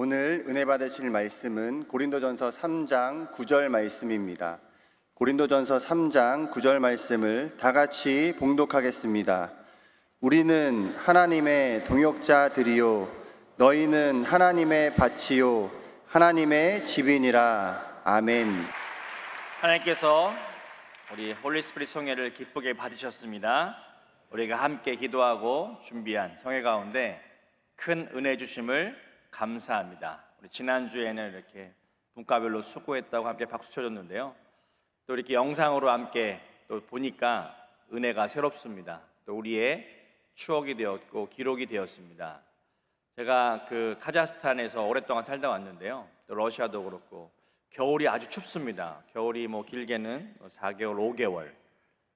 오늘 은혜 받으실 말씀은 고린도전서 3장 9절 말씀입니다. 고린도전서 3장 9절 말씀을 다 같이 봉독하겠습니다. 우리는 하나님의 동역자들이요 너희는 하나님의 밭이요 하나님의 집이니라. 아멘. 하나님께서 우리 홀리 스피릿 성회를 기쁘게 받으셨습니다. 우리가 함께 기도하고 준비한 성회 가운데 큰 은혜 주심을 감사합니다. 우리 지난주에는 이렇게 분과별로 수고했다고 함께 박수 쳐줬는데요, 또 이렇게 영상으로 함께 또 보니까 은혜가 새롭습니다. 또 우리의 추억이 되었고 기록이 되었습니다. 제가 그 카자흐스탄에서 오랫동안 살다 왔는데요, 또 러시아도 그렇고 겨울이 아주 춥습니다. 겨울이 길게는 4개월, 5개월.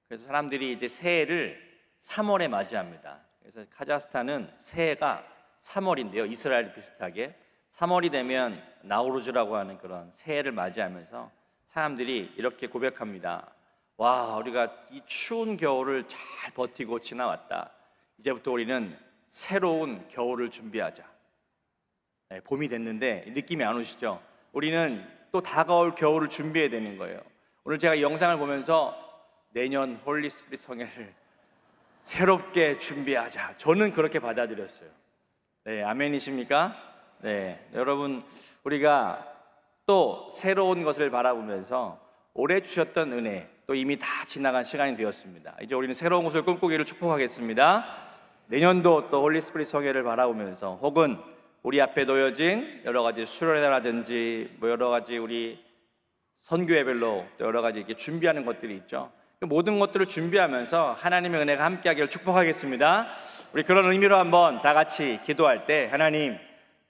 그래서 사람들이 이제 새해를 3월에 맞이합니다. 그래서 카자흐스탄은 새해가 3월인데요, 이스라엘 비슷하게 3월이 되면 나우루즈라고 하는 그런 새해를 맞이하면서 사람들이 이렇게 고백합니다. 와, 우리가 이 추운 겨울을 잘 버티고 지나왔다. 이제부터 우리는 새로운 겨울을 준비하자. 네, 봄이 됐는데 느낌이 안 오시죠? 우리는 또 다가올 겨울을 준비해야 되는 거예요. 오늘 제가 이 영상을 보면서 내년 홀리 스피릿 성회를 새롭게 준비하자, 저는 그렇게 받아들였어요. 네, 아멘이십니까? 네, 여러분, 우리가 또 새로운 것을 바라보면서 올해 주셨던 은혜, 또 이미 다 지나간 시간이 되었습니다. 이제 우리는 새로운 것을 꿈꾸기를 축복하겠습니다. 내년도 또 홀리 스피릿 성회를 바라보면서 혹은 우리 앞에 놓여진 여러 가지 수련회라든지 여러 가지 우리 선교회별로 또 여러 가지 이렇게 준비하는 것들이 있죠. 그 모든 것들을 준비하면서 하나님의 은혜가 함께하기를 축복하겠습니다. 우리 그런 의미로 한번 다 같이 기도할 때, 하나님,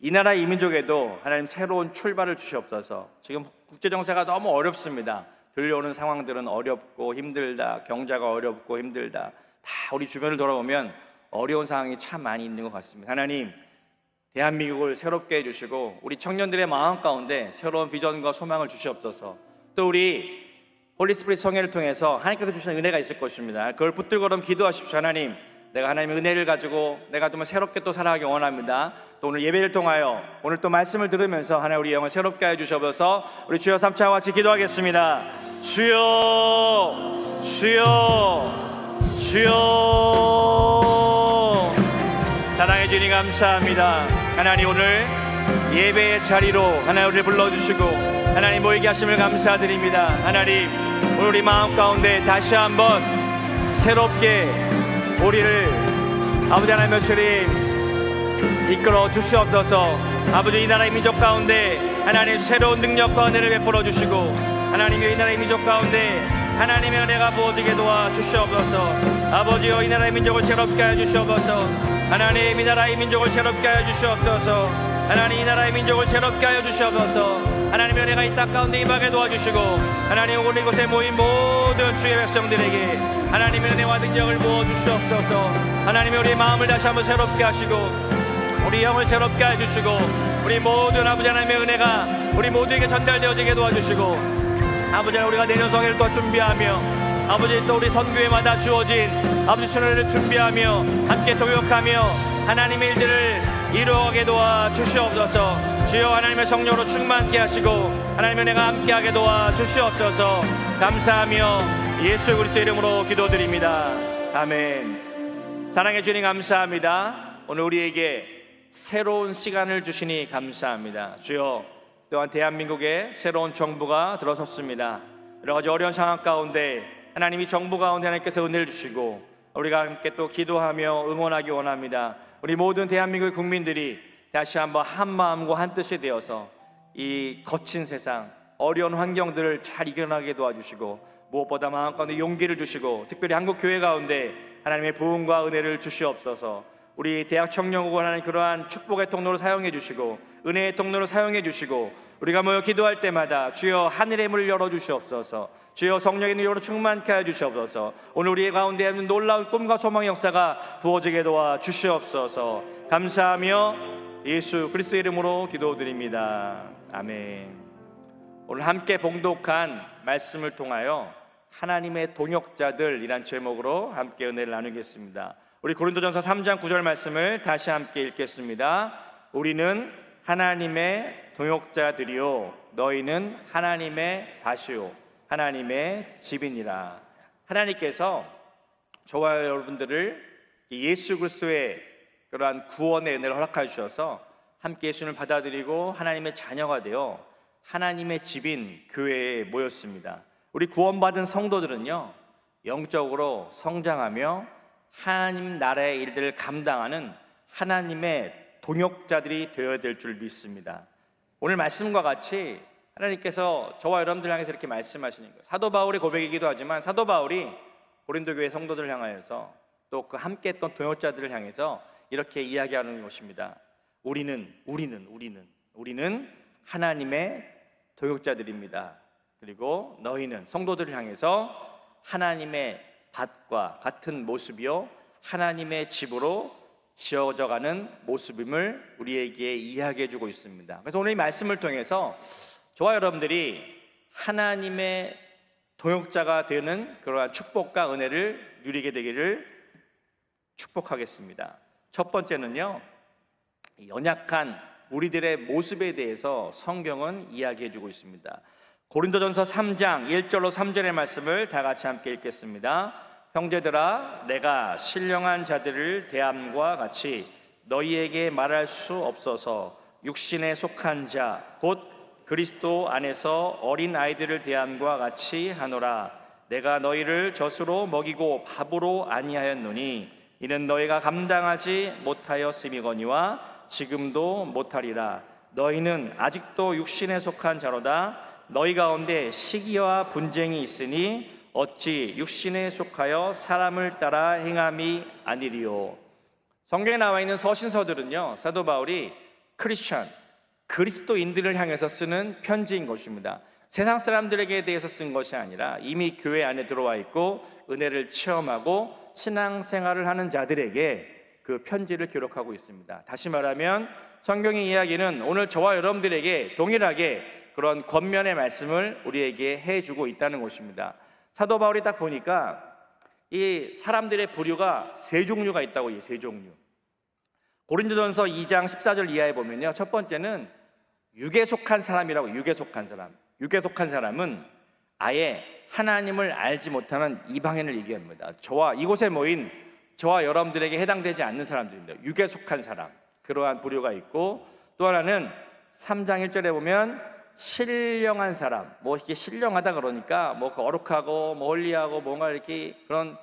이 나라 이 민족에도 하나님 새로운 출발을 주시옵소서. 지금 국제정세가 너무 어렵습니다. 들려오는 상황들은 어렵고 힘들다, 경제가 어렵고 힘들다, 다 우리 주변을 돌아보면 어려운 상황이 참 많이 있는 것 같습니다. 하나님, 대한민국을 새롭게 해주시고 우리 청년들의 마음 가운데 새로운 비전과 소망을 주시옵소서. 또 우리 홀리 스피릿 성회를 통해서 하나님께서 주시는 은혜가 있을 것입니다. 그걸 붙들고 그럼 기도하십시오. 하나님, 내가 하나님의 은혜를 가지고 내가 좀 새롭게 또 살아가기 원합니다. 또 오늘 예배를 통하여 오늘 또 말씀을 들으면서 하나님 우리 영을 새롭게 하여 주셔서 우리 주여 3차와 같이 기도하겠습니다. 주여, 주여, 주여. 사랑해 주님 감사합니다. 하나님, 오늘 예배의 자리로 하나님 우리를 불러주시고 하나님 모이게 하심을 감사드립니다. 하나님, 오늘 우리 마음 가운데 다시 한번 새롭게 우리를 아버지 하나님의 주님 이끌어 주시옵소서. 아버지, 이 나라의 민족 가운데 하나님 새로운 능력과 은혜를 베풀어 주시고 하나님의 이 나라의 민족 가운데 하나님의 은혜가 부어지게 도와 주시옵소서. 아버지여, 이 나라의 민족을 새롭게 하여 주시옵소서. 하나님, 이 나라의 민족을 새롭게 하여 주시옵소서. 하나님, 이 나라의 민족을 새롭게 하여 주시옵소서. 하나님의 은혜가 이 땅 가운데 임하게 도와주시고 하나님, 오늘 이곳에 모인 모든 주의 백성들에게 하나님의 은혜와 능력을 부어주시옵소서. 하나님의 우리의 마음을 다시 한번 새롭게 하시고 우리 영을 새롭게 해주시고 우리 모든 아버지 하나님의 은혜가 우리 모두에게 전달되어지게 도와주시고 아버지 하나님, 우리가 내년 성회를 또 준비하며 아버지 또 우리 선교회마다 주어진 아버지 수련회를 준비하며 함께 동역하며 하나님의 일들을 이루어가게 도와 주시옵소서. 주여, 하나님의 성령으로 충만케 하시고 하나님의 은혜가 함께하게 도와 주시옵소서. 감사하며 예수 그리스도의 이름으로 기도드립니다. 아멘. 사랑해 주님 감사합니다. 오늘 우리에게 새로운 시간을 주시니 감사합니다. 주여, 또한 대한민국에 새로운 정부가 들어섰습니다. 여러 가지 어려운 상황 가운데 하나님이 정부 가운데 하나님께서 은혜를 주시고 우리가 함께 또 기도하며 응원하기 원합니다. 우리 모든 대한민국의 국민들이 다시 한번 한 마음과 한 뜻이 되어서 이 거친 세상, 어려운 환경들을 잘 이겨나가게 도와주시고 무엇보다 마음 가운데 용기를 주시고 특별히 한국 교회 가운데 하나님의 부흥과 은혜를 주시옵소서. 우리 대학 청년국을 하나님 그러한 축복의 통로로 사용해 주시고 은혜의 통로로 사용해 주시고 우리가 모여 기도할 때마다 주여 하늘의 문을 열어 주시옵소서. 주여 성령의 능력으로 충만케 하여 주시옵소서. 오늘 우리 가운데 있는 놀라운 꿈과 소망의 역사가 부어지게 도와 주시옵소서. 감사하며 예수 그리스도의 이름으로 기도드립니다. 아멘. 오늘 함께 봉독한 말씀을 통하여 하나님의 동역자들이란 제목으로 함께 은혜를 나누겠습니다. 우리 고린도전서 3장 9절 말씀을 다시 함께 읽겠습니다. 우리는 하나님의 동역자들이요 너희는 하나님의 밭이요 하나님의 집이니라. 하나님께서 저와 여러분들을 예수 그리스도의 그러한 구원의 은혜를 허락하여 주셔서 함께 예수님을 받아들이고 하나님의 자녀가 되어 하나님의 집인 교회에 모였습니다. 우리 구원받은 성도들은요 영적으로 성장하며 하나님 나라의 일들을 감당하는 하나님의 동역자들이 되어야 될 줄 믿습니다. 오늘 말씀과 같이 하나님께서 저와 여러분들 향해서 이렇게 말씀하시는 거예요. 사도 바울의 고백이기도 하지만 사도 바울이 고린도 교회 성도들을 향하여서 또 그 함께 했던 동역자들을 향해서 이렇게 이야기하는 것입니다. 우리는 하나님의 동역자들입니다. 그리고 너희는 성도들을 향해서 하나님의 밭과 같은 모습이요 하나님의 집으로 지어져가는 모습임을 우리에게 이야기해 주고 있습니다. 그래서 오늘 이 말씀을 통해서 저와 여러분들이 하나님의 동역자가 되는 그러한 축복과 은혜를 누리게 되기를 축복하겠습니다. 첫 번째는요, 연약한 우리들의 모습에 대해서 성경은 이야기해 주고 있습니다. 고린도전서 3장 1절로 3절의 말씀을 다 같이 함께 읽겠습니다. 형제들아, 내가 신령한 자들을 대함과 같이 너희에게 말할 수 없어서 육신에 속한 자 곧 그리스도 안에서 어린 아이들을 대함과 같이 하노라. 내가 너희를 젖으로 먹이고 밥으로 아니하였노니 이는 너희가 감당하지 못하였음이거니와 지금도 못하리라. 너희는 아직도 육신에 속한 자로다. 너희 가운데 시기와 분쟁이 있으니 어찌 육신에 속하여 사람을 따라 행함이 아니리요. 성경에 나와 있는 서신서들은요 사도 바울이 크리스천 그리스도인들을 향해서 쓰는 편지인 것입니다. 세상 사람들에게 대해서 쓴 것이 아니라 이미 교회 안에 들어와 있고 은혜를 체험하고 신앙생활을 하는 자들에게 그 편지를 기록하고 있습니다. 다시 말하면 성경의 이야기는 오늘 저와 여러분들에게 동일하게 그런 권면의 말씀을 우리에게 해주고 있다는 것입니다. 사도 바울이 딱 보니까 이 사람들의 부류가 세 종류가 있다고. 세 종류. 고린도전서 2장 14절 이하에 보면요, 첫 번째는 육에 속한 사람이라고. 육에 속한 사람은 아예 하나님을 알지 못하는 이방인을 얘기합니다. 이곳에 모인 저와 여러분들에게 해당되지 않는 사람들입니다. 육에 속한 사람, 그러한 부류가 있고, 또 하나는 3장 1절에 보면 신령한 사람, 이렇게 신령하다 그러니까 거룩하고 홀리하고 뭔가 이렇게 그런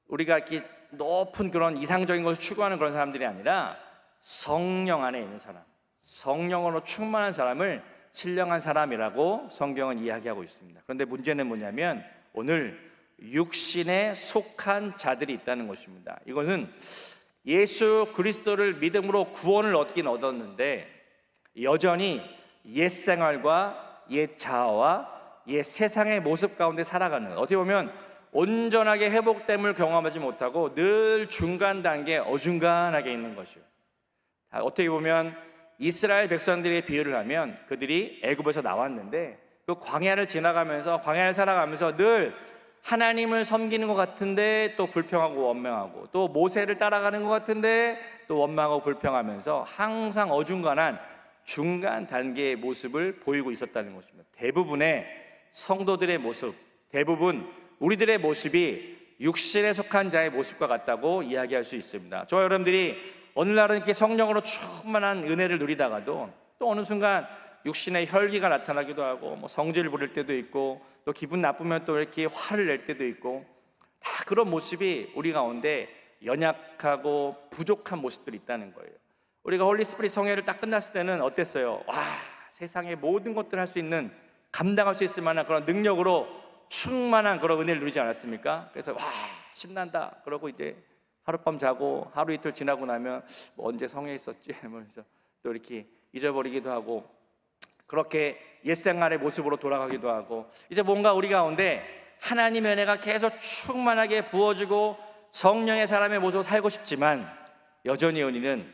우리가 이렇게 높은 그런 이상적인 것을 추구하는 그런 사람들이 아니라 성령 안에 있는 사람, 성령으로 충만한 사람을 신령한 사람이라고 성경은 이야기하고 있습니다. 그런데 문제는 뭐냐면 오늘 육신에 속한 자들이 있다는 것입니다. 이것은 예수 그리스도를 믿음으로 구원을 얻긴 얻었는데 여전히 옛 생활과 옛 자아와 옛 세상의 모습 가운데 살아가는, 어떻게 보면 온전하게 회복됨을 경험하지 못하고 늘 중간 단계 어중간하게 있는 것이요. 어떻게 보면 이스라엘 백성들의 비유를 하면 그들이 애굽에서 나왔는데 그 광야를 지나가면서 광야를 살아가면서 늘 하나님을 섬기는 것 같은데 또 불평하고 원망하고, 또 모세를 따라가는 것 같은데 또 원망하고 불평하면서 항상 어중간한 중간 단계의 모습을 보이고 있었다는 것입니다. 대부분의 성도들의 모습, 대부분 우리들의 모습이 육신에 속한 자의 모습과 같다고 이야기할 수 있습니다. 저와 여러분들이 오늘날은 이렇게 성령으로 충만한 은혜를 누리다가도 또 어느 순간 육신의 혈기가 나타나기도 하고 성질을 부릴 때도 있고, 또 기분 나쁘면 또 이렇게 화를 낼 때도 있고, 다 그런 모습이 우리 가운데 연약하고 부족한 모습들이 있다는 거예요. 우리가 홀리 스피릿 성회를 딱 끝났을 때는 어땠어요? 세상의 모든 것들을 할 수 있는, 감당할 수 있을 만한 그런 능력으로 충만한 그런 은혜를 누리지 않았습니까? 그래서 신난다 그러고 이제 하룻밤 자고 하루 이틀 지나고 나면 언제 성회에 있었지? 하면서 또 이렇게 잊어버리기도 하고, 그렇게 옛생활의 모습으로 돌아가기도 하고, 이제 뭔가 우리 가운데 하나님의 은혜가 계속 충만하게 부어지고 성령의 사람의 모습으로 살고 싶지만 여전히 우리는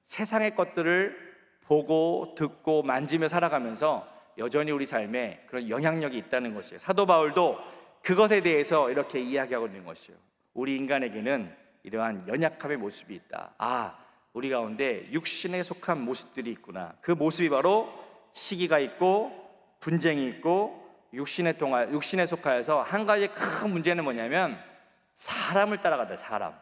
세상의 것들을 보고 듣고 만지며 살아가면서 여전히 우리 삶에 그런 영향력이 있다는 것이에요. 사도 바울도 그것에 대해서 이렇게 이야기하고 있는 것이에요. 우리 인간에게는 이러한 연약함의 모습이 있다. 우리 가운데 육신에 속한 모습들이 있구나. 그 모습이 바로 시기가 있고 분쟁이 있고 육신에 속하여서 한 가지 큰 문제는 뭐냐면 사람을 따라가다. 사람.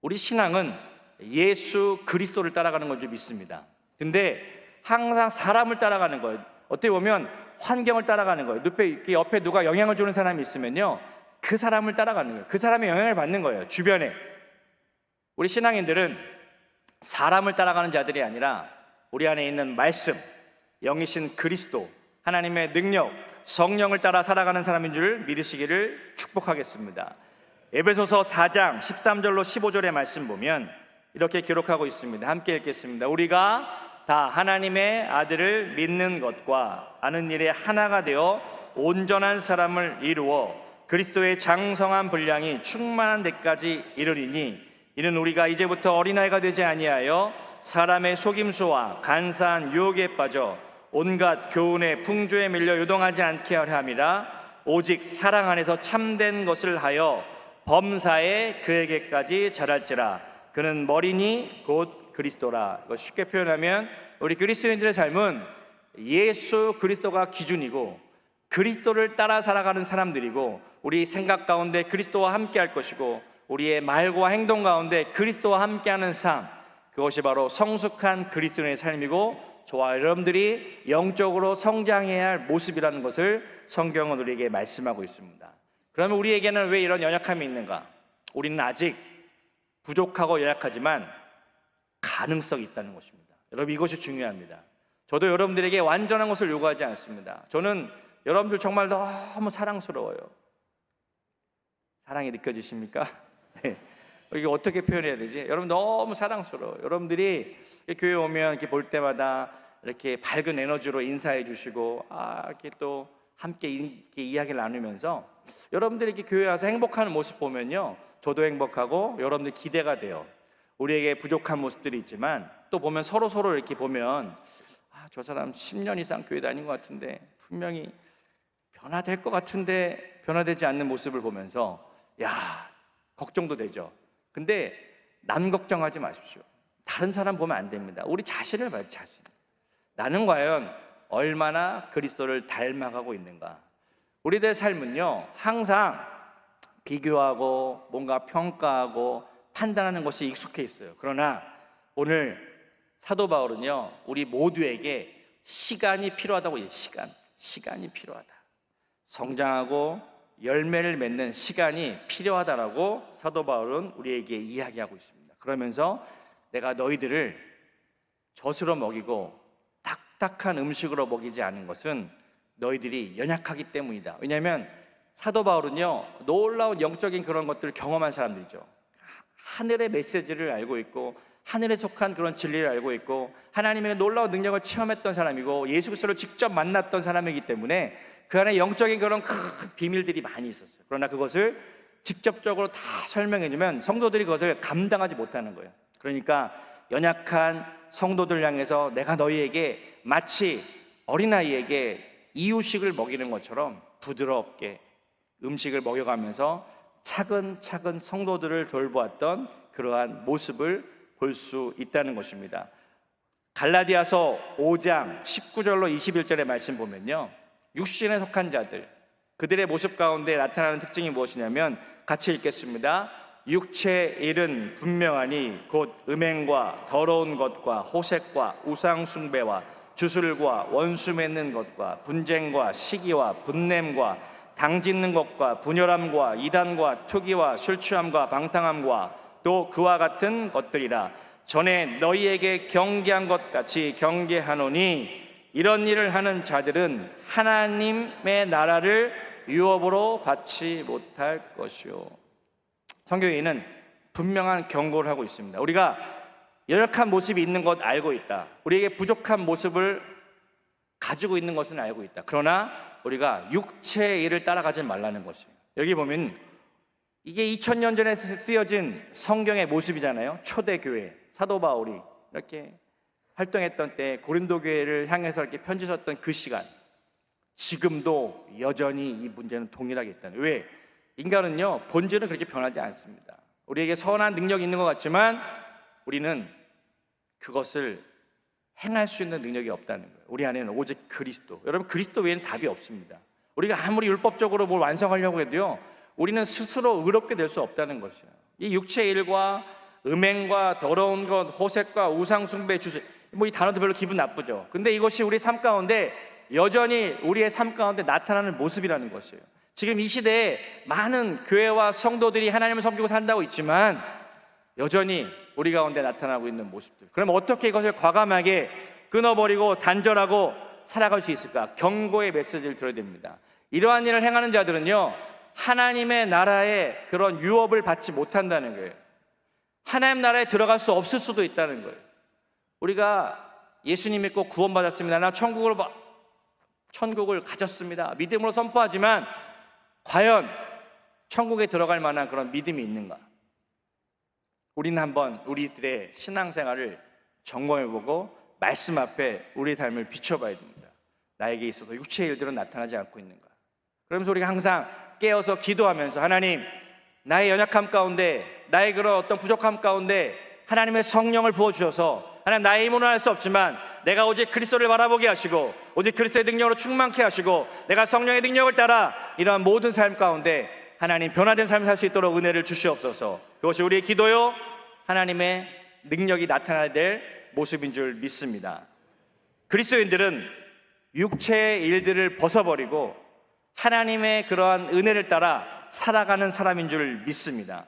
우리 신앙은 예수 그리스도를 따라가는 걸 좀 믿습니다. 근데 항상 사람을 따라가는 거예요. 어떻게 보면 환경을 따라가는 거예요. 옆에 누가 영향을 주는 사람이 있으면요, 그 사람을 따라가는 거예요. 그 사람의 영향을 받는 거예요, 주변에. 우리 신앙인들은 사람을 따라가는 자들이 아니라 우리 안에 있는 말씀, 영이신 그리스도, 하나님의 능력, 성령을 따라 살아가는 사람인 줄 믿으시기를 축복하겠습니다. 에베소서 4장 13절로 15절의 말씀 보면 이렇게 기록하고 있습니다. 함께 읽겠습니다. 우리가 다 하나님의 아들을 믿는 것과 아는 일에 하나가 되어 온전한 사람을 이루어 그리스도의 장성한 분량이 충만한 데까지 이르리니, 이는 우리가 이제부터 어린아이가 되지 아니하여 사람의 속임수와 간사한 유혹에 빠져 온갖 교훈의 풍조에 밀려 요동하지 않게 하려 함이라. 오직 사랑 안에서 참된 것을 하여 범사에 그에게까지 자랄지라. 그는 머리니 곧 그리스도라. 쉽게 표현하면 우리 그리스도인들의 삶은 예수 그리스도가 기준이고 그리스도를 따라 살아가는 사람들이고, 우리 생각 가운데 그리스도와 함께 할 것이고 우리의 말과 행동 가운데 그리스도와 함께하는 삶, 그것이 바로 성숙한 그리스도인의 삶이고 저와 여러분들이 영적으로 성장해야 할 모습이라는 것을 성경은 우리에게 말씀하고 있습니다. 그러면 우리에게는 왜 이런 연약함이 있는가? 우리는 아직 부족하고 연약하지만 가능성이 있다는 것입니다. 여러분, 이것이 중요합니다. 저도 여러분들에게 완전한 것을 요구하지 않습니다. 저는 여러분들 정말 너무 사랑스러워요. 사랑이 느껴지십니까? 네. 이게 어떻게 표현해야 되지? 여러분 너무 사랑스러워요. 여러분들이 교회 오면 이렇게 볼 때마다 이렇게 밝은 에너지로 인사해 주시고, 이렇게 또 함께 이렇게 이야기를 나누면서 여러분들이 이렇게 교회 와서 행복하는 모습 보면요, 저도 행복하고 여러분들 기대가 돼요. 우리에게 부족한 모습들이 있지만 또 보면 서로 이렇게 보면 저 사람 10년 이상 교회 다닌 것 같은데 분명히 변화될 것 같은데 변화되지 않는 모습을 보면서 걱정도 되죠. 근데 남 걱정하지 마십시오. 다른 사람 보면 안 됩니다. 우리 자신을 봐요. 자신. 나는 과연 얼마나 그리스도를 닮아가고 있는가. 우리들의 삶은요, 항상 비교하고 뭔가 평가하고 판단하는 것이 익숙해 있어요. 그러나 오늘 사도 바울은요, 우리 모두에게 시간이 필요하다고 해요. 시간이 필요하다. 성장하고 열매를 맺는 시간이 필요하다라고 사도 바울은 우리에게 이야기하고 있습니다. 그러면서 내가 너희들을 젖으로 먹이고 딱딱한 음식으로 먹이지 않은 것은 너희들이 연약하기 때문이다. 왜냐하면 사도 바울은요, 놀라운 영적인 그런 것들을 경험한 사람들이죠. 하늘의 메시지를 알고 있고 하늘에 속한 그런 진리를 알고 있고 하나님의 놀라운 능력을 체험했던 사람이고 예수 그리스도를 직접 만났던 사람이기 때문에 그 안에 영적인 그런 큰 비밀들이 많이 있었어요. 그러나 그것을 직접적으로 다 설명해주면 성도들이 그것을 감당하지 못하는 거예요. 그러니까 연약한 성도들 향해서 내가 너희에게 마치 어린아이에게 이유식을 먹이는 것처럼 부드럽게 음식을 먹여가면서 차근차근 성도들을 돌보았던 그러한 모습을 볼 수 있다는 것입니다. 갈라디아서 5장 19절로 21절의 말씀 보면요, 육신에 속한 자들, 그들의 모습 가운데 나타나는 특징이 무엇이냐면 같이 읽겠습니다. 육체의 일은 분명하니 곧 음행과 더러운 것과 호색과 우상 숭배와 주술과 원수 맺는 것과 분쟁과 시기와 분냄과 당짓는 것과 분열함과 이단과 투기와 술 취함과 방탕함과 또 그와 같은 것들이라. 전에 너희에게 경계한 것 같이 경계하노니 이런 일을 하는 자들은 하나님의 나라를 유업으로 받지 못할 것이요. 성경에는 분명한 경고를 하고 있습니다. 우리가 연약한 모습이 있는 것 알고 있다. 우리에게 부족한 모습을 가지고 있는 것은 알고 있다. 그러나 우리가 육체의 일을 따라가지 말라는 것이에요. 여기 보면 이게 2000년 전에 쓰여진 성경의 모습이잖아요. 초대교회, 사도 바울이 이렇게 활동했던 때 고린도 교회를 향해서 이렇게 편지 썼던 그 시간, 지금도 여전히 이 문제는 동일하게 있다는. 왜? 인간은요, 본질은 그렇게 변하지 않습니다. 우리에게 선한 능력이 있는 것 같지만 우리는 그것을 행할 수 있는 능력이 없다는 거예요. 우리 안에는 오직 그리스도. 여러분, 그리스도 외에는 답이 없습니다. 우리가 아무리 율법적으로 뭘 완성하려고 해도요, 우리는 스스로 의롭게 될 수 없다는 것이에요. 이 육체의 일과 음행과 더러운 것, 호색과 우상 숭배, 주술, 뭐 이 단어도 별로 기분 나쁘죠. 근데 이것이 우리 삶 가운데 여전히 우리의 삶 가운데 나타나는 모습이라는 것이에요. 지금 이 시대에 많은 교회와 성도들이 하나님을 섬기고 산다고 있지만 여전히 우리 가운데 나타나고 있는 모습들. 그럼 어떻게 이것을 과감하게 끊어버리고 단절하고 살아갈 수 있을까? 경고의 메시지를 들어야 됩니다. 이러한 일을 행하는 자들은요, 하나님의 나라의 그런 유업을 받지 못한다는 거예요. 하나님 나라에 들어갈 수 없을 수도 있다는 거예요. 우리가 예수님 믿고 구원받았습니다. 나 천국을 가졌습니다. 믿음으로 선포하지만 과연 천국에 들어갈 만한 그런 믿음이 있는가? 우리는 한번 우리들의 신앙생활을 점검해보고 말씀 앞에 우리의 삶을 비춰봐야 됩니다. 나에게 있어서 육체의 일들은 나타나지 않고 있는가? 그러면서 우리가 항상 깨어서 기도하면서 하나님, 나의 연약함 가운데, 나의 그런 어떤 부족함 가운데 하나님의 성령을 부어주셔서 하나님, 나의 힘으로는 할 수 없지만 내가 오직 그리스도를 바라보게 하시고 오직 그리스도의 능력으로 충만케 하시고 내가 성령의 능력을 따라 이러한 모든 삶 가운데 하나님 변화된 삶을 살 수 있도록 은혜를 주시옵소서. 그것이 우리의 기도요, 하나님의 능력이 나타나야 될 모습인 줄 믿습니다. 그리스도인들은 육체의 일들을 벗어버리고 하나님의 그러한 은혜를 따라 살아가는 사람인 줄 믿습니다.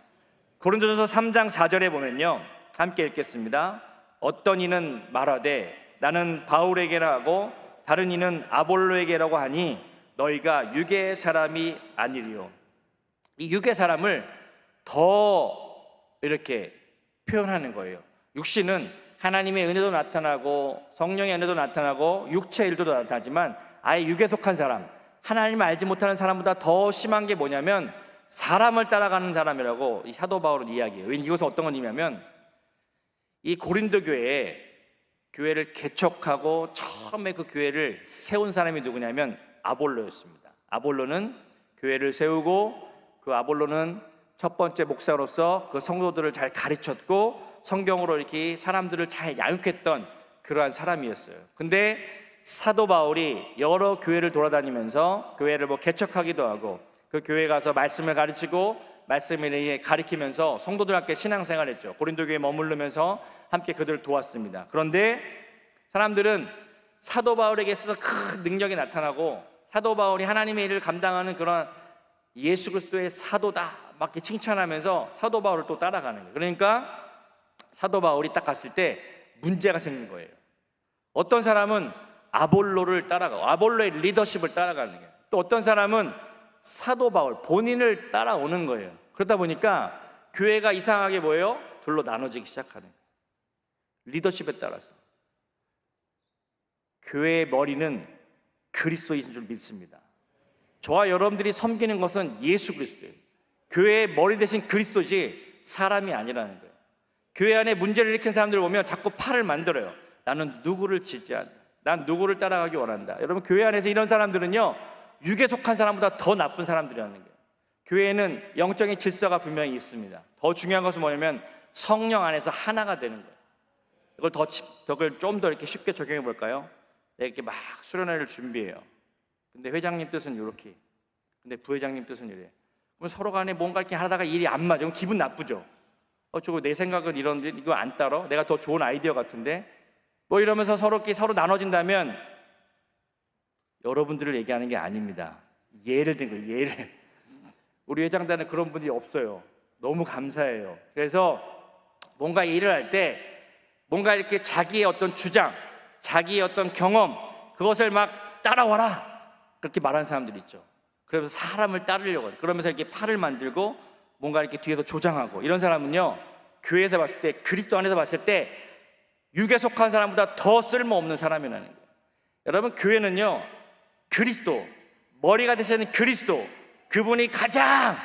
고린도전서 3장 4절에 보면요, 함께 읽겠습니다. 어떤 이는 말하되 나는 바울에게라 하고 다른 이는 아볼로에게라고 하니 너희가 육의 사람이 아니리요. 이 육의 사람을 더 이렇게 표현하는 거예요. 육신은 하나님의 은혜도 나타나고 성령의 은혜도 나타나고 육체의 일도 나타나지만 아예 육에 속한 사람, 하나님을 알지 못하는 사람보다 더 심한 게 뭐냐면 사람을 따라가는 사람이라고 이 사도 바울은 이야기해요. 이것은 어떤 거냐면 이 고린도 교회를 개척하고 처음에 그 교회를 세운 사람이 누구냐면 아볼로였습니다. 아볼로는 교회를 세우고 그 아볼로는 첫 번째 목사로서 그 성도들을 잘 가르쳤고 성경으로 이렇게 사람들을 잘 양육했던 그러한 사람이었어요. 근데 사도 바울이 여러 교회를 돌아다니면서 교회를 개척하기도 하고 그 교회에 가서 말씀을 가르치고 말씀을 가르치면서 성도들과 함께 신앙생활했죠. 고린도 교회에 머무르면서 함께 그들을 도왔습니다. 그런데 사람들은 사도 바울에게 있어서 큰 능력이 나타나고 사도 바울이 하나님의 일을 감당하는 그런 예수 그리스도의 사도다 막 이렇게 칭찬하면서 사도 바울을 또 따라가는 거예요. 그러니까 사도 바울이 딱 갔을 때 문제가 생긴 거예요. 어떤 사람은 아볼로를 따라가고 아볼로의 리더십을 따라가는 거예요. 또 어떤 사람은 사도 바울 본인을 따라오는 거예요. 그러다 보니까 교회가 이상하게 뭐예요? 둘로 나눠지기 시작하는 거예요. 리더십에 따라서 교회의 머리는 그리스도인 줄 믿습니다. 저와 여러분들이 섬기는 것은 예수 그리스도예요. 교회의 머리 대신 그리스도지 사람이 아니라는 거예요. 교회 안에 문제를 일으킨 사람들을 보면 자꾸 팔을 만들어요. 나는 누구를 지지한다. 난 누구를 따라가기 원한다. 여러분, 교회 안에서 이런 사람들은요, 육에 속한 사람보다 더 나쁜 사람들이라는 거예요. 교회에는 영적인 질서가 분명히 있습니다. 더 중요한 것은 뭐냐면 성령 안에서 하나가 되는 거예요. 이걸 좀 더 이렇게 쉽게 적용해 볼까요? 내가 이렇게 막 수련회를 준비해요. 근데 회장님 뜻은 이렇게, 근데 부회장님 뜻은 이래. 그럼 서로 간에 뭔가 이렇게 하다가 일이 안 맞으면 기분 나쁘죠. 저거 내 생각은 이런데 이거 안 따라? 내가 더 좋은 아이디어 같은데? 이러면서 서로 나눠진다면 여러분들을 얘기하는 게 아닙니다. 예를 든 거예요. 예를. 우리 회장단은 그런 분이 없어요. 너무 감사해요. 그래서 뭔가 일을 할 때 뭔가 이렇게 자기의 어떤 주장, 자기의 어떤 경험, 그것을 막 따라와라 그렇게 말하는 사람들이 있죠. 그래서 사람을 따르려고 해요. 그러면서 이렇게 팔을 만들고 뭔가 이렇게 뒤에서 조장하고, 이런 사람은요, 교회에서 봤을 때, 그리스도 안에서 봤을 때 육에 속한 사람보다 더 쓸모없는 사람이라는 거예요. 여러분, 교회는요, 그리스도, 머리가 되시는 그리스도, 그분이 가장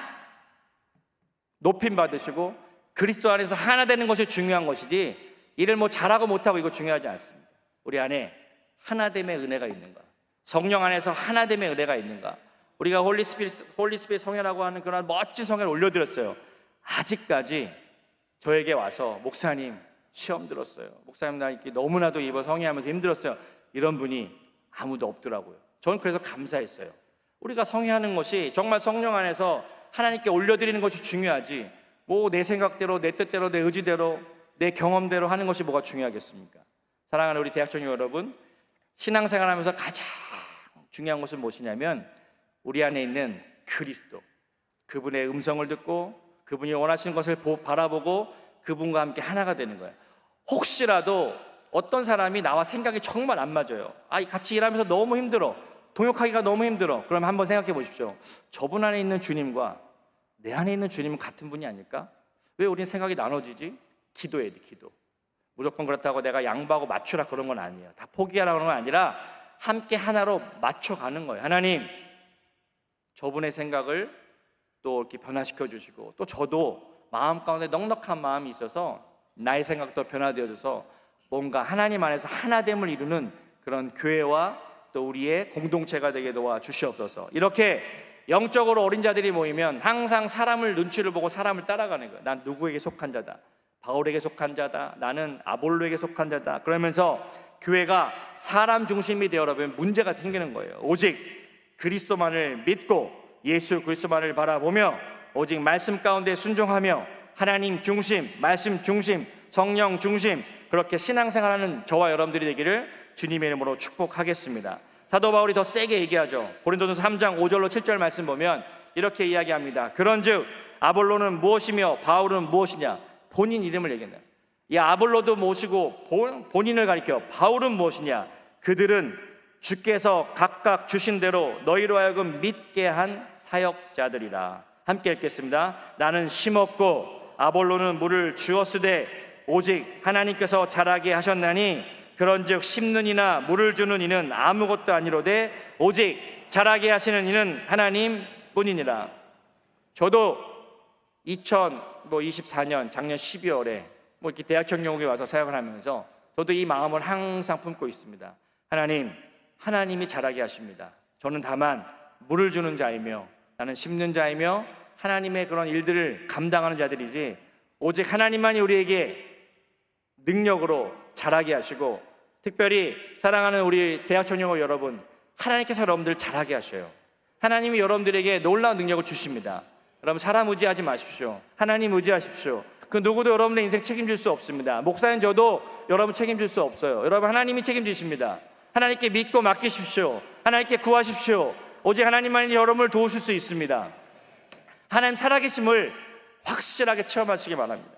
높임 받으시고 그리스도 안에서 하나 되는 것이 중요한 것이지, 일을 잘하고 못하고 이거 중요하지 않습니다. 우리 안에 하나됨의 은혜가 있는가? 성령 안에서 하나됨의 은혜가 있는가? 우리가 홀리스피릿 성회라고 하는 그런 멋진 성회를 올려드렸어요. 아직까지 저에게 와서 목사님, 시험 들었어요. 목사님 나 이렇게 너무나도 이번 성회하면서 힘들었어요. 이런 분이 아무도 없더라고요. 저는 그래서 감사했어요. 우리가 성회하는 것이 정말 성령 안에서 하나님께 올려드리는 것이 중요하지, 뭐 내 생각대로, 내 뜻대로, 내 의지대로, 내 경험대로 하는 것이 뭐가 중요하겠습니까? 사랑하는 우리 대학생 여러분, 신앙생활하면서 가장 중요한 것은 무엇이냐면 우리 안에 있는 그리스도, 그분의 음성을 듣고 그분이 원하시는 것을 바라보고 그분과 함께 하나가 되는 거예요. 혹시라도 어떤 사람이 나와 생각이 정말 안 맞아요. 같이 일하면서 너무 힘들어, 동역하기가 너무 힘들어. 그러면 한번 생각해 보십시오. 저분 안에 있는 주님과 내 안에 있는 주님은 같은 분이 아닐까? 왜 우리는 생각이 나눠지지? 기도해야 돼, 기도. 무조건 그렇다고 내가 양보하고 맞추라 그런 건 아니에요. 다 포기하라 그런 건 아니라 함께 하나로 맞춰가는 거예요. 하나님, 저분의 생각을 또 이렇게 변화시켜 주시고, 또 저도 마음 가운데 넉넉한 마음이 있어서 나의 생각도 변화되어져서 뭔가 하나님 안에서 하나됨을 이루는 그런 교회와 또 우리의 공동체가 되게 도와 주시옵소서. 이렇게 영적으로 어린 자들이 모이면 항상 사람을 눈치를 보고 사람을 따라가는 거예요. 난 누구에게 속한 자다, 바울에게 속한 자다, 나는 아볼로에게 속한 자다. 그러면서 교회가 사람 중심이 되어라면 문제가 생기는 거예요. 오직 그리스도만을 믿고 예수 그리스도만을 바라보며 오직 말씀 가운데 순종하며 하나님 중심, 말씀 중심, 성령 중심, 그렇게 신앙생활하는 저와 여러분들이 되기를 주님의 이름으로 축복하겠습니다. 사도 바울이 더 세게 얘기하죠. 고린도전서 3장 5절로 7절 말씀 보면 이렇게 이야기합니다. 그런즉 아볼로는 무엇이며 바울은 무엇이냐? 본인 이름을 얘기한다. 이 아볼로도 무엇이고 본인을 가리켜 바울은 무엇이냐? 그들은 주께서 각각 주신 대로 너희로 하여금 믿게 한 사역자들이라. 함께 읽겠습니다. 나는 심었고 아볼로는 물을 주었으되 오직 하나님께서 자라게 하셨나니 그런즉 심는 이나 물을 주는 이는 아무것도 아니로되 오직 자라게 하시는 이는 하나님뿐이니라. 저도 2024년 작년 12월에 이렇게 대학청년국에 와서 사역을 하면서 저도 이 마음을 항상 품고 있습니다. 하나님이 자라게 하십니다. 저는 다만 물을 주는 자이며 나는 심는 자이며 하나님의 그런 일들을 감당하는 자들이지, 오직 하나님만이 우리에게 능력으로 자라게 하시고, 특별히 사랑하는 우리 대학청년고 여러분, 하나님께서 여러분들 자라게 하셔요. 하나님이 여러분들에게 놀라운 능력을 주십니다. 여러분 사람 의지하지 마십시오. 하나님 의지하십시오. 그 누구도 여러분의 인생 책임질 수 없습니다. 목사인 저도 여러분 책임질 수 없어요. 여러분 하나님이 책임지십니다. 하나님께 믿고 맡기십시오. 하나님께 구하십시오. 오직 하나님만이 여러분을 도우실 수 있습니다. 하나님 살아계심을 확실하게 체험하시기 바랍니다.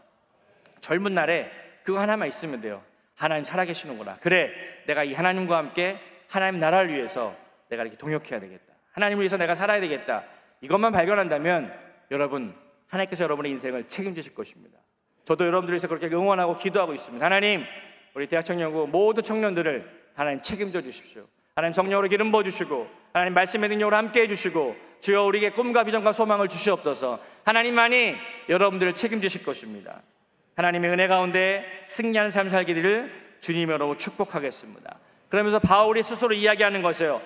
젊은 날에 그거 하나만 있으면 돼요. 하나님 살아계시는구나. 그래, 내가 이 하나님과 함께 하나님 나라를 위해서 내가 이렇게 동역해야 되겠다. 하나님을 위해서 내가 살아야 되겠다. 이것만 발견한다면 여러분, 하나님께서 여러분의 인생을 책임지실 것입니다. 저도 여러분들을 위해서 그렇게 응원하고 기도하고 있습니다. 하나님, 우리 대학청년고 모든 청년들을 하나님 책임져 주십시오. 하나님 성령으로 기름 부어주시고 하나님 말씀의 능력으로 함께 해주시고 주여 우리에게 꿈과 비전과 소망을 주시옵소서. 하나님만이 여러분들을 책임지실 것입니다. 하나님의 은혜 가운데 승리하는 삶 살기를 주님으로 축복하겠습니다. 그러면서 바울이 스스로 이야기하는 것이에요.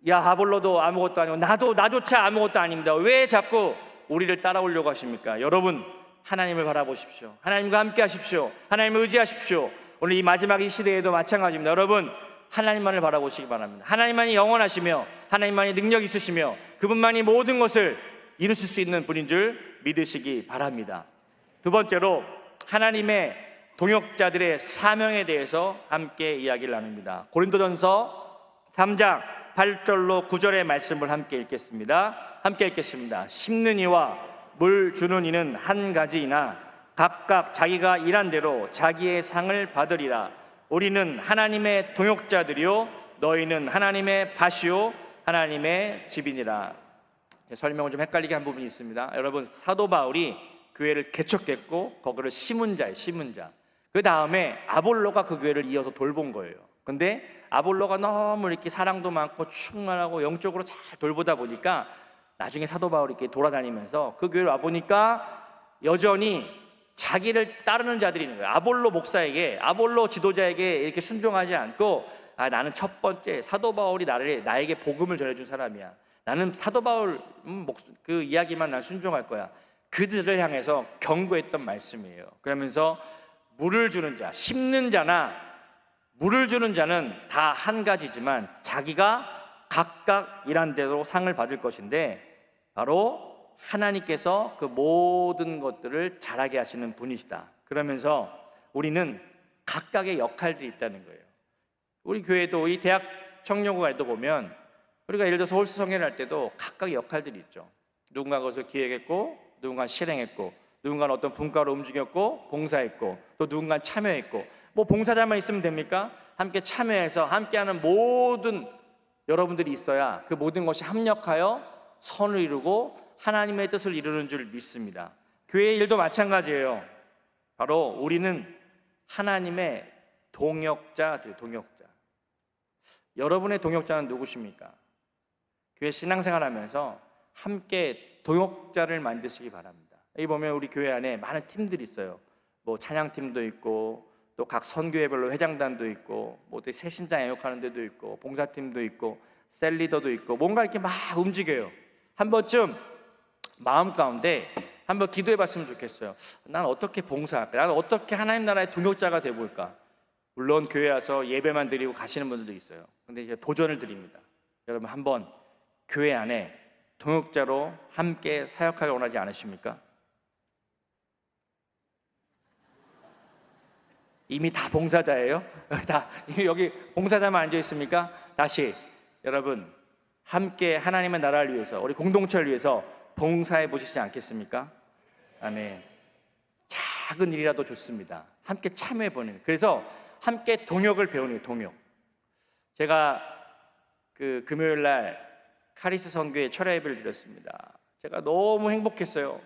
야, 아볼로도 아무것도 아니고 나조차 아무것도 아닙니다. 왜 자꾸 우리를 따라오려고 하십니까? 여러분, 하나님을 바라보십시오. 하나님과 함께 하십시오. 하나님을 의지하십시오. 오늘 이 마지막 이 시대에도 마찬가지입니다. 여러분, 하나님만을 바라보시기 바랍니다. 하나님만이 영원하시며 하나님만이 능력 있으시며 그분만이 모든 것을 이루실 수 있는 분인 줄 믿으시기 바랍니다. 두 번째로 하나님의 동역자들의 사명에 대해서 함께 이야기를 나눕니다. 고린도전서 3장 8절로 9절의 말씀을 함께 읽겠습니다. 심는 이와 물 주는 이는 한 가지이나 각각 자기가 일한 대로 자기의 상을 받으리라. 우리는 하나님의 동역자들이요 너희는 하나님의 밭이요 하나님의 집이니라. 설명을 좀 헷갈리게 한 부분이 있습니다. 여러분, 사도 바울이 교회를 개척했고 거기를 심은 자예요. 심은 자. 그 다음에 아볼로가 그 교회를 이어서 돌본 거예요. 근데 아볼로가 너무 이렇게 사랑도 많고 충만하고 영적으로 잘 돌보다 보니까 나중에 사도 바울이 이렇게 돌아다니면서 그 교회를 와보니까 여전히 자기를 따르는 자들이 있는 거예요. 아볼로 목사에게, 아볼로 지도자에게 이렇게 순종하지 않고 나는 첫 번째 사도 바울이 나에게 복음을 전해준 사람이야. 나는 사도 바울 그 이야기만 난 순종할 거야. 그들을 향해서 경고했던 말씀이에요. 그러면서 물을 주는 자, 심는 자나 물을 주는 자는 다 한 가지지만 자기가 각각 일한 대로 상을 받을 것인데 바로 하나님께서 그 모든 것들을 잘하게 하시는 분이시다. 그러면서 우리는 각각의 역할들이 있다는 거예요. 우리 교회도 이 대학 청년부에도 보면 우리가 예를 들어서 홀수 성회를 할 때도 각각의 역할들이 있죠. 누군가 그것을 기획했고, 누군가 실행했고, 누군가는 어떤 분과로 움직였고, 봉사했고, 또 누군가 참여했고. 뭐 봉사자만 있으면 됩니까? 함께 참여해서 함께하는 모든 여러분들이 있어야 그 모든 것이 합력하여 선을 이루고 하나님의 뜻을 이루는 줄 믿습니다. 교회 일도 마찬가지예요. 바로 우리는 하나님의 동역자들, 동역자. 여러분의 동역자는 누구십니까? 교회 신앙생활하면서 함께 동역자를 만드시기 바랍니다. 여기 보면 우리 교회 안에 많은 팀들이 있어요. 뭐 찬양팀도 있고, 또 각 선교회별로 회장단도 있고, 뭐 새신자 애역하는 데도 있고, 봉사팀도 있고, 셀리더도 있고, 뭔가 이렇게 막 움직여요. 한 번쯤 마음 가운데 한번 기도해 봤으면 좋겠어요. 난 어떻게 봉사할까? 난 어떻게 하나님 나라의 동역자가 되어볼까? 물론 교회 와서 예배만 드리고 가시는 분들도 있어요. 근데 이제 도전을 드립니다. 여러분 한번 교회 안에 동역자로 함께 사역하기 원하지 않으십니까? 이미 다 봉사자예요? 다 여기 봉사자만 앉아 있습니까? 다시 여러분 함께 하나님의 나라를 위해서 우리 공동체를 위해서 봉사해 보시지 않겠습니까? 아멘. 작은 일이라도 좋습니다. 함께 참여해 보는. 그래서 함께 동역을 배우는 동역. 제가 그 금요일 날 카리스 선교회 철야 예배를 드렸습니다. 제가 너무 행복했어요.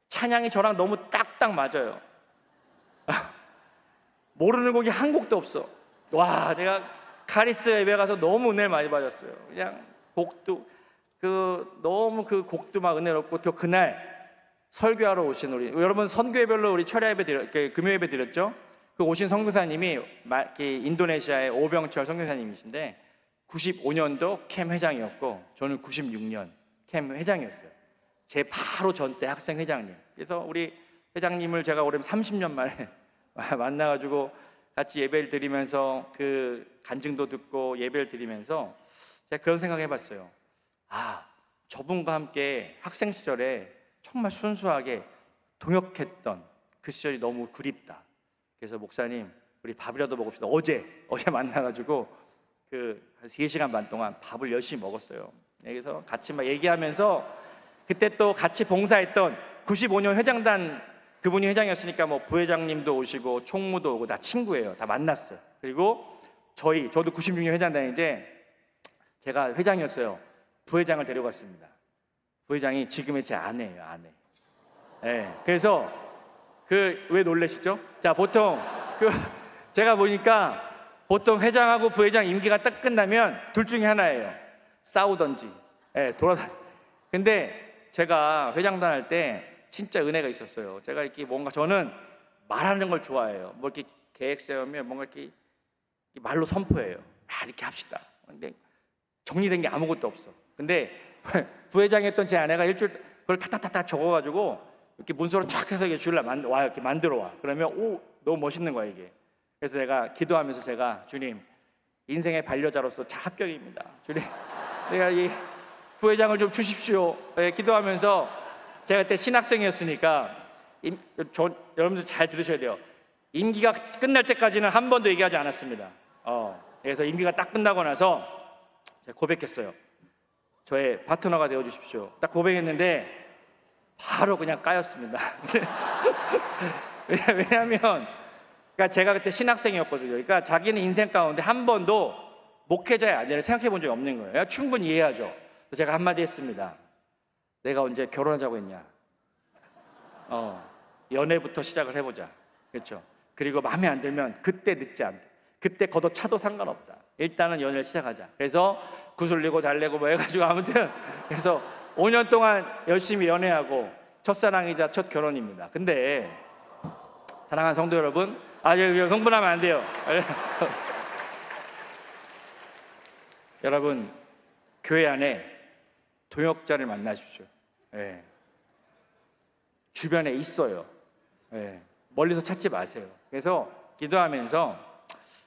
찬양이 저랑 너무 딱딱 맞아요. 모르는 곡이 한 곡도 없어. 와, 내가 카리스 예배 가서 너무 은혜를 많이 받았어요. 그냥 곡도 너무 그 곡도 막 은혜롭고 또 그날 설교하러 오신 우리 여러분 선교회별로 우리 철야 예배 금요 예배 드렸죠? 그 오신 선교사님이 인도네시아의 오병철 선교사님이신데 95년도 캠 회장이었고 저는 96년 캠 회장이었어요. 제 바로 전때 학생 회장님. 그래서 우리 회장님을 제가 올해 30년 만에 만나가지고 같이 예배를 드리면서 그 간증도 듣고 예배를 드리면서 제가 그런 생각 해봤어요. 아, 저분과 함께 학생 시절에 정말 순수하게 동역했던 그 시절이 너무 그립다. 그래서 목사님 우리 밥이라도 먹읍시다. 어제 만나가지고 그 3시간 반 동안 밥을 열심히 먹었어요. 그래서 같이 막 얘기하면서 그때 또 같이 봉사했던 95년 회장단 그분이 회장이었으니까 뭐 부회장님도 오시고 총무도 오고 다 친구예요. 다 만났어요. 그리고 저도 96년 회장단인데 제가 회장이었어요. 부회장을 데려갔습니다. 부회장이 지금의 제 아내예요, 아내. 네, 그래서 왜 놀라시죠? 자, 보통 제가 보니까 보통 회장하고 부회장 임기가 딱 끝나면 둘 중에 하나예요. 싸우던지, 돌아다니. 근데 제가 회장단 할 때 진짜 은혜가 있었어요. 제가 이렇게 뭔가 저는 말하는 걸 좋아해요. 뭐 이렇게 계획 세우면 뭔가 이렇게 말로 선포해요. 이렇게 합시다. 근데 정리된 게 아무것도 없어. 근데 부회장이었던 제 아내가 일주일 그걸 탁탁탁탁 적어가지고 이렇게 문서로 쫙 해서 이게 주일날 이렇게 만들어 와. 그러면 너무 멋있는 거야 이게. 그래서 내가 기도하면서 주님 인생의 반려자로서 합격입니다. 주님 내가 이 부회장을 좀 주십시오. 기도하면서 제가 그때 신학생이었으니까 여러분들 잘 들으셔야 돼요. 임기가 끝날 때까지는 한 번도 얘기하지 않았습니다. 그래서 임기가 딱 끝나고 나서 제가 고백했어요. 저의 파트너가 되어 주십시오. 딱 고백했는데 바로 그냥 까였습니다. 왜냐하면 그러니까 제가 그때 신학생이었거든요. 그러니까 자기는 인생 가운데 한 번도 목회자의 아내를 생각해 본 적이 없는 거예요. 충분히 이해하죠. 그래서 제가 한마디 했습니다. 내가 언제 결혼하자고 했냐? 연애부터 시작을 해보자. 그렇죠? 그리고 마음에 안 들면 그때 늦지 않다. 그때 걷어차도 상관없다. 일단은 연애를 시작하자. 그래서 구슬리고 달래고 뭐 해가지고 아무튼 그래서 5년 동안 열심히 연애하고 첫사랑이자 첫 결혼입니다. 근데 사랑하는 성도 여러분, 흥분하면 안 돼요. 여러분, 교회 안에 동역자를 만나십시오. 주변에 있어요. 멀리서 찾지 마세요. 그래서 기도하면서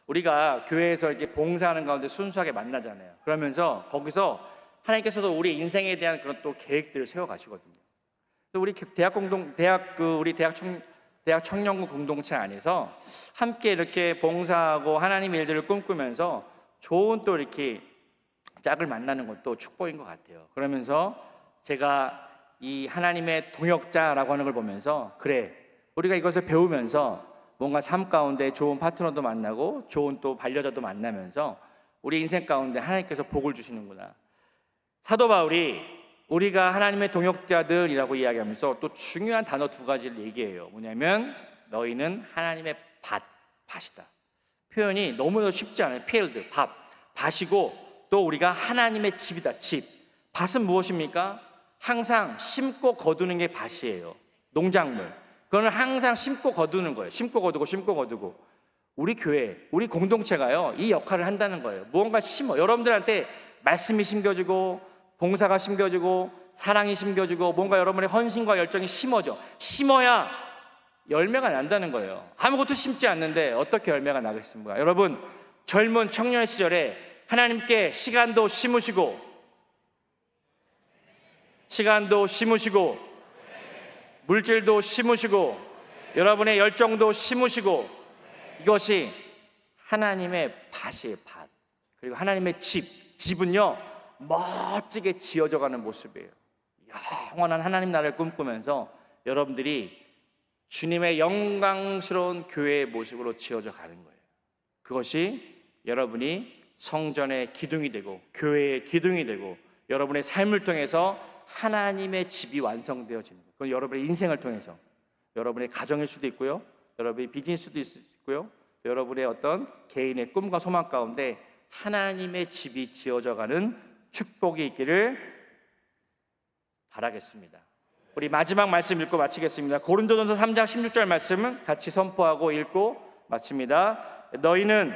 우리가 교회에서 이렇게 봉사하는 가운데 순수하게 만나잖아요. 그러면서 거기서 하나님께서도 우리 인생에 대한 그런 또 계획들을 세워 가시거든요. 그래서 우리 대학 청년부 공동체 안에서 함께 이렇게 봉사하고 하나님의 일들을 꿈꾸면서 좋은 또 이렇게 짝을 만나는 것도 축복인 것 같아요. 그러면서 제가 이 하나님의 동역자라고 하는 걸 보면서 그래, 우리가 이것을 배우면서 뭔가 삶 가운데 좋은 파트너도 만나고 좋은 또 반려자도 만나면서 우리 인생 가운데 하나님께서 복을 주시는구나. 사도 바울이 우리가 하나님의 동역자들이라고 이야기하면서 또 중요한 단어 두 가지를 얘기해요. 뭐냐면 너희는 하나님의 밭이다. 표현이 너무나도 쉽지 않아요. 필드, 밭이고 또 우리가 하나님의 집이다. 집. 밭은 무엇입니까? 항상 심고 거두는 게 밭이에요. 농작물. 그거는 항상 심고 거두는 거예요. 심고 거두고. 우리 교회, 우리 공동체가요, 이 역할을 한다는 거예요. 무언가 심어. 여러분들한테 말씀이 심겨지고 봉사가 심겨지고 사랑이 심겨지고 뭔가 여러분의 헌신과 열정이 심어야 열매가 난다는 거예요. 아무것도 심지 않는데 어떻게 열매가 나겠습니까? 여러분, 젊은 청년 시절에 하나님께 시간도 심으시고 물질도 심으시고 여러분의 열정도 심으시고 이것이 하나님의 밭이에요. 밭. 그리고 하나님의 집은요 멋지게 지어져 가는 모습이에요. 영원한 하나님 나라를 꿈꾸면서 여러분들이 주님의 영광스러운 교회의 모습으로 지어져 가는 거예요. 그것이 여러분이 성전의 기둥이 되고 교회의 기둥이 되고 여러분의 삶을 통해서 하나님의 집이 완성되어지는 거예요. 그건 여러분의 인생을 통해서 여러분의 가정일 수도 있고요, 여러분의 비즈니스도 있고요, 여러분의 어떤 개인의 꿈과 소망 가운데 하나님의 집이 지어져가는 축복이 있기를 바라겠습니다. 우리 마지막 말씀 읽고 마치겠습니다. 고린도전서 3장 16절 말씀은 같이 선포하고 읽고 마칩니다. 너희는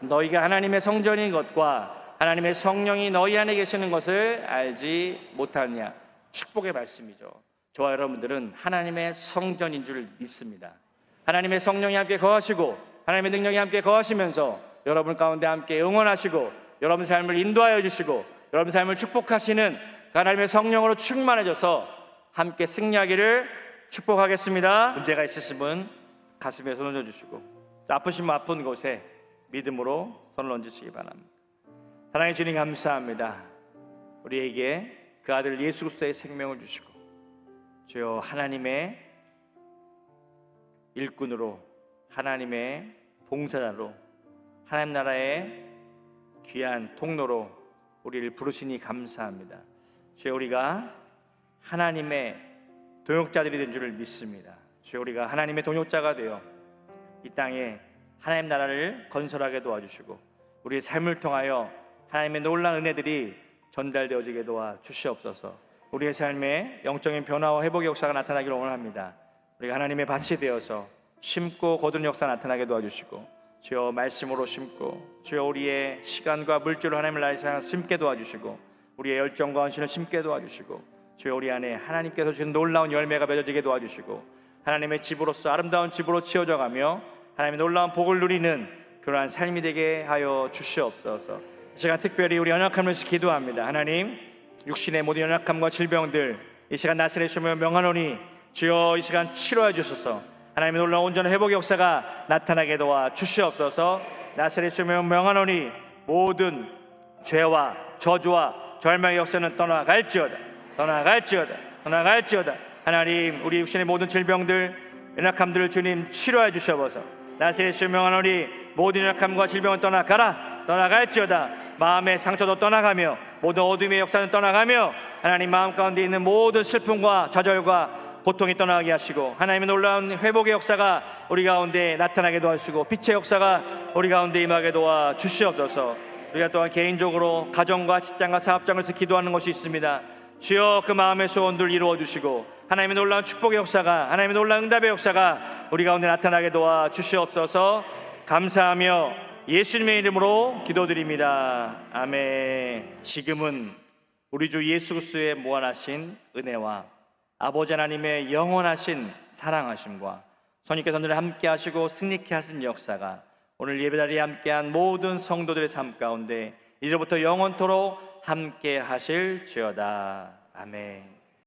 너희가 하나님의 성전인 것과 하나님의 성령이 너희 안에 계시는 것을 알지 못하느냐. 축복의 말씀이죠. 저와 여러분들은 하나님의 성전인 줄 믿습니다. 하나님의 성령이 함께 거하시고 하나님의 능력이 함께 거하시면서 여러분 가운데 함께 응원하시고 여러분 삶을 인도하여 주시고 여러분 삶을 축복하시는 하나님의 성령으로 충만해져서 함께 승리하기를 축복하겠습니다. 문제가 있으신 분 가슴에 손 얹어주시고 아프신 분 아픈 곳에 믿음으로 손을 얹으시기 바랍니다. 사랑의 주님 감사합니다. 우리에게 그 아들 예수 그리스도의 생명을 주시고 주여 하나님의 일꾼으로 하나님의 봉사자로 하나님 나라의 귀한 통로로 우리를 부르시니 감사합니다. 주여 우리가 하나님의 동역자들이 된 줄을 믿습니다. 주여 우리가 하나님의 동역자가 되어 이 땅에 하나님 나라를 건설하게 도와주시고 우리의 삶을 통하여 하나님의 놀라운 은혜들이 전달되어지게 도와주시옵소서. 우리의 삶에 영적인 변화와 회복의 역사가 나타나기를 원합니다. 우리가 하나님의 밭이 되어서 심고 거두는 역사 나타나게 도와주시고 주여 말씀으로 심고 주여 우리의 시간과 물질로 하나님을 나라에 심게 도와주시고 우리의 열정과 헌신을 심게 도와주시고 주여 우리 안에 하나님께서 주신 놀라운 열매가 맺어지게 도와주시고 하나님의 집으로서 아름다운 집으로 지어져가며 하나님의 놀라운 복을 누리는 그러한 삶이 되게 하여 주시옵소서. 이 시간 특별히 우리 연약함을 위해서 기도합니다. 하나님, 육신의 모든 연약함과 질병들 이 시간 나사렛 주며 명하노니 주여 이 시간 치료해 주소서. 하나님의 놀라운 온전한 회복의 역사가 나타나게 도와 주시옵소서. 나사렛 주며 명하노니 모든 죄와 저주와 절망의 역사는 떠나갈지어다. 하나님, 우리 육신의 모든 질병들 연약함들을 주님 치료해 주시옵소서. 나사렛 주며 명하노니 모든 연약함과 질병은 떠나갈지어다. 마음의 상처도 떠나가며 모든 어둠의 역사는 떠나가며 하나님 마음 가운데 있는 모든 슬픔과 좌절과 고통이 떠나게 하시고 하나님의 놀라운 회복의 역사가 우리 가운데 나타나게 도와주시고 빛의 역사가 우리 가운데 임하게 도와주시옵소서. 우리가 또한 개인적으로 가정과 직장과 사업장에서 기도하는 것이 있습니다. 주여 그 마음의 소원들 이루어주시고 하나님의 놀라운 축복의 역사가 하나님의 놀라운 응답의 역사가 우리 가운데 나타나게 도와주시옵소서. 감사하며 예수님의 이름으로 기도드립니다. 아멘. 지금은 우리 주 예수 그리스도의 무한하신 은혜와 아버지 하나님의 영원하신 사랑하심과 성령께서 오늘 함께 하시고 승리케 하신 역사가 오늘 예배자리에 함께한 모든 성도들의 삶 가운데 이제부터 영원토록 함께 하실지어다. 아멘.